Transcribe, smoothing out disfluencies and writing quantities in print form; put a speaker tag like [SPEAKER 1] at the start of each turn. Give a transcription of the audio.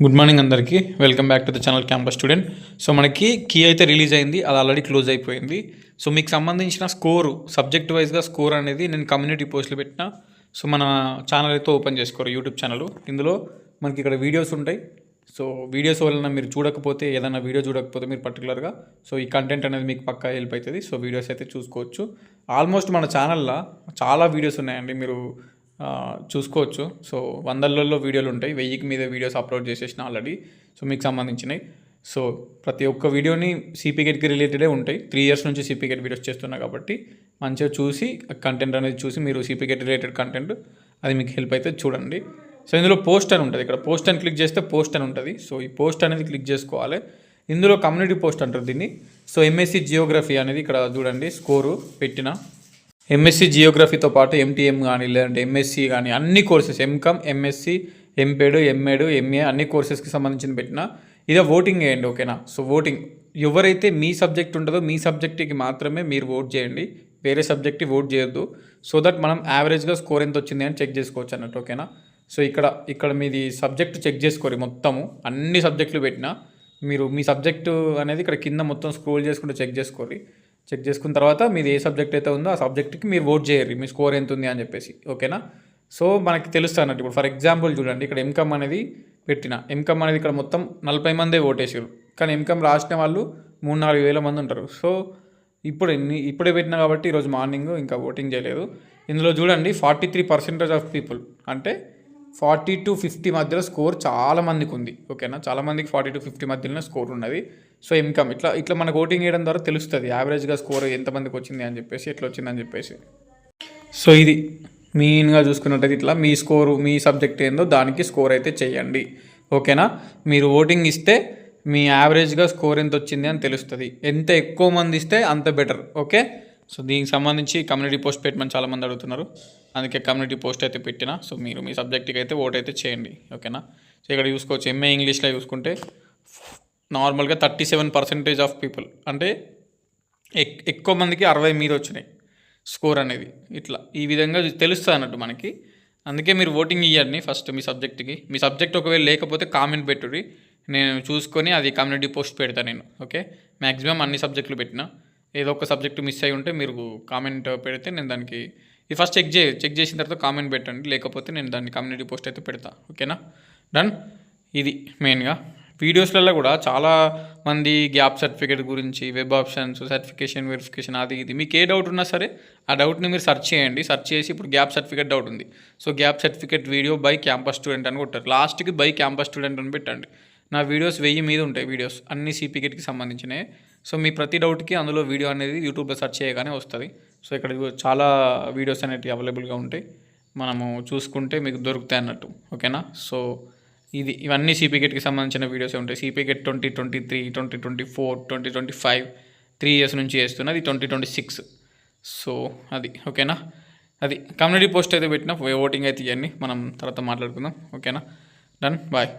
[SPEAKER 1] Good morning అందరికీ. Welcome back to the channel campus student. So మనకి key అయితే release అయింది, అది ఆల్రెడీ క్లోజ్ అయిపోయింది. సో మీకు సంబంధించిన స్కోరు సబ్జెక్ట్ వైజ్గా స్కోర్ అనేది నేను కమ్యూనిటీ పోస్ట్లో పెట్టిన. సో మన ఛానల్ అయితే ఓపెన్ చేసుకోరు, యూట్యూబ్ ఛానల్. ఇందులో మనకి ఇక్కడ వీడియోస్ ఉంటాయి. సో వీడియోస్ వలన మీరు చూడకపోతే, ఏదైనా వీడియో చూడకపోతే మీరు పర్టికులర్గా సో ఈ కంటెంట్ అనేది మీకు పక్కా హెల్ప్ అవుతుంది. సో వీడియోస్ అయితే చూసుకోవచ్చు. ఆల్మోస్ట్ మన ఛానల్లో చాలా వీడియోస్ ఉన్నాయండి, మీరు చూసుకోవచ్చు. సో వందలలో వీడియోలు ఉంటాయి, 1000కి మీద వీడియోస్ అప్లోడ్ చేసేసిన ఆల్రెడీ. సో మీకు సంబంధించినవి. సో ప్రతి ఒక్క వీడియోని సిపి గేట్కి రిలేటెడే ఉంటాయి. 3 years నుంచి సిపి గేట్ వీడియోస్ చేస్తున్నా కాబట్టి మంచిగా చూసి కంటెంట్ అనేది చూసి మీరు సిపి గేట్ రిలేటెడ్ కంటెంట్ అది మీకు హెల్ప్ అయితే చూడండి. సో ఇందులో పోస్ట్ అని ఉంటుంది, ఇక్కడ పోస్ట్ అని క్లిక్ చేస్తే పోస్ట్ అని ఉంటుంది. సో ఈ పోస్ట్ అనేది క్లిక్ చేసుకోవాలి. ఇందులో కమ్యూనిటీ పోస్ట్ అంటారు దీన్ని. సో ఎంఎస్సి జియోగ్రఫీ అనేది ఇక్కడ చూడండి స్కోరు పెట్టిన. ఎంఎస్సి జియోగ్రఫీతో పాటు ఎంటీఎం కానీ, లేదంటే ఎంఎస్సి కానీ అన్ని courses, MCom, MSc, MPEd, MEd, MA అన్ని కోర్సెస్కి సంబంధించిన పెట్టిన. ఇదే ఓటింగ్ వేయండి, ఓకేనా. సో ఓటింగ్ ఎవరైతే మీ సబ్జెక్ట్ ఉంటుందో మీ సబ్జెక్ట్కి మాత్రమే మీరు ఓట్ చేయండి, వేరే సబ్జెక్ట్కి ఓట్ చేయొద్దు. సో దట్ మనం యావరేజ్గా స్కోర్ ఎంత వచ్చింది అని చెక్ చేసుకోవచ్చు అన్నట్టు, ఓకేనా. సో ఇక్కడ మీది సబ్జెక్ట్ చెక్ చేసుకోరు, మొత్తము అన్ని సబ్జెక్టులు పెట్టినా మీరు మీ సబ్జెక్టు అనేది ఇక్కడ కింద మొత్తం స్క్రోల్ చేసుకుంటూ చెక్ చేసుకోరు. చెక్ చేసుకున్న తర్వాత మీది ఏ సబ్జెక్ట్ అయితే ఉందో ఆ సబ్జెక్ట్కి మీరు ఓట్ చేయరు, మీ స్కోర్ ఎంత ఉంది అని చెప్పేసి, ఓకేనా. సో మనకి తెలుస్తుంది అన్నట్టు. ఇప్పుడు ఫర్ ఎగ్జాంపుల్ చూడండి, ఇక్కడ ఎంకామ్ అనేది పెట్టిన. ఎంకామ్ అనేది ఇక్కడ మొత్తం 40 మందే ఓటేసారు, కానీ ఎంకామ్ రాసిన వాళ్ళు 3-4 వేల మంది ఉంటారు. సో ఇప్పుడే పెట్టినా కాబట్టి ఈరోజు మార్నింగ్ ఇంకా ఓటింగ్ చేయలేదు. ఇందులో చూడండి 43% ఆఫ్ పీపుల్, అంటే 40 to 50 మధ్యలో స్కోర్ చాలా మందికి ఉంది, ఓకేనా. చాలామందికి 40 to 50 మధ్యలోనే స్కోర్ ఉన్నది. సో ఇన్కమ్ ఇట్లా మనకు ఓటింగ్ చేయడం ద్వారా తెలుస్తుంది యావరేజ్గా స్కోర్ ఎంతమందికి వచ్చింది అని చెప్పేసి, ఎట్లా వచ్చిందని చెప్పేసి. సో ఇది మెయిన్గా చూసుకున్నట్టయితే ఇట్లా మీ స్కోరు, మీ సబ్జెక్ట్ ఏందో దానికి స్కోర్ అయితే చేయండి, ఓకేనా. మీరు ఓటింగ్ ఇస్తే మీ యావరేజ్గా స్కోర్ ఎంత వచ్చింది అని తెలుస్తుంది. ఎంత ఎక్కువ మంది ఇస్తే అంత బెటర్, ఓకే. సో దీనికి సంబంధించి కమ్యూనిటీ పోస్ట్ పెట్టమని చాలామంది అడుగుతున్నారు, అందుకే కమ్యూనిటీ పోస్ట్ అయితే పెట్టినా. సో మీరు మీ సబ్జెక్ట్కి అయితే ఓట్ అయితే చేయండి, ఓకేనా. సో ఇక్కడ చూసుకోవచ్చు, ఎంఏ ఇంగ్లీష్లో చూసుకుంటే నార్మల్గా 37% ఆఫ్ పీపుల్, అంటే ఎక్కువ మందికి 60 మీద వచ్చినాయి స్కోర్ అనేది. ఇట్లా ఈ విధంగా తెలుస్తుంది అన్నట్టు మనకి. అందుకే మీరు ఓటింగ్ ఇవ్వండి ఫస్ట్ మీ సబ్జెక్ట్కి. మీ సబ్జెక్ట్ ఒకవేళ లేకపోతే కామెంట్ పెట్టుర్రి, నేను చూసుకొని అది కమ్యూనిటీ పోస్ట్ పెడతాను నేను, ఓకే. మ్యాక్సిమం అన్ని సబ్జెక్టులు పెట్టినా, ఏదో ఒక సబ్జెక్టు మిస్ అయి ఉంటే మీరు కామెంట్ పెడితే నేను దానికి ఇది ఫస్ట్ చెక్ చేసిన తర్వాత కామెంట్ పెట్టండి, లేకపోతే నేను దాన్ని కమ్యూనిటీ పోస్ట్ అయితే పెడతా, ఓకేనా. డన్. ఇది మెయిన్గా వీడియోస్లలో కూడా చాలా మంది గ్యాప్ సర్టిఫికేట్ గురించి, వెబ్ ఆప్షన్స్, సర్టిఫికేషన్, వెరిఫికేషన్, అది ఇది మీకు ఏ డౌట్ ఉన్నా సరే ఆ డౌట్ని మీరు సెర్చ్ చేయండి. సెర్చ్ చేసి ఇప్పుడు గ్యాప్ సర్టిఫికేట్ డౌట్ ఉంది, so gap certificate video by campus student అని కొట్టారు, లాస్ట్కి బై క్యాంపస్ స్టూడెంట్ అని పెట్టండి. నా వీడియోస్ 1000 మీద ఉంటాయి, వీడియోస్ అన్ని సిపికేట్కి సంబంధించినవి. సో మీ ప్రతి డౌట్కి అందులో వీడియో అనేది యూట్యూబ్లో సెర్చ్ చేయగానే వస్తుంది. సో ఇక్కడ చాలా వీడియోస్ అనేవి అవైలబుల్గా ఉంటాయి, మనము చూసుకుంటే మీకు దొరుకుతాయి అన్నట్టు, ఓకేనా. సో ఇవన్నీ సిపికేట్కి సంబంధించిన వీడియోసే ఉంటాయి. సిపికేట్ 2023, 2024, 2025 3 years నుంచి చేస్తున్నది, 2026. సో అది ఓకేనా. అది కమ్యూనిటీ పోస్ట్ అయితే పెట్టిన, ఓటింగ్ అయితే ఇవన్నీ మనం తర్వాత మాట్లాడుకుందాం, ఓకేనా. డన్. బాయ్.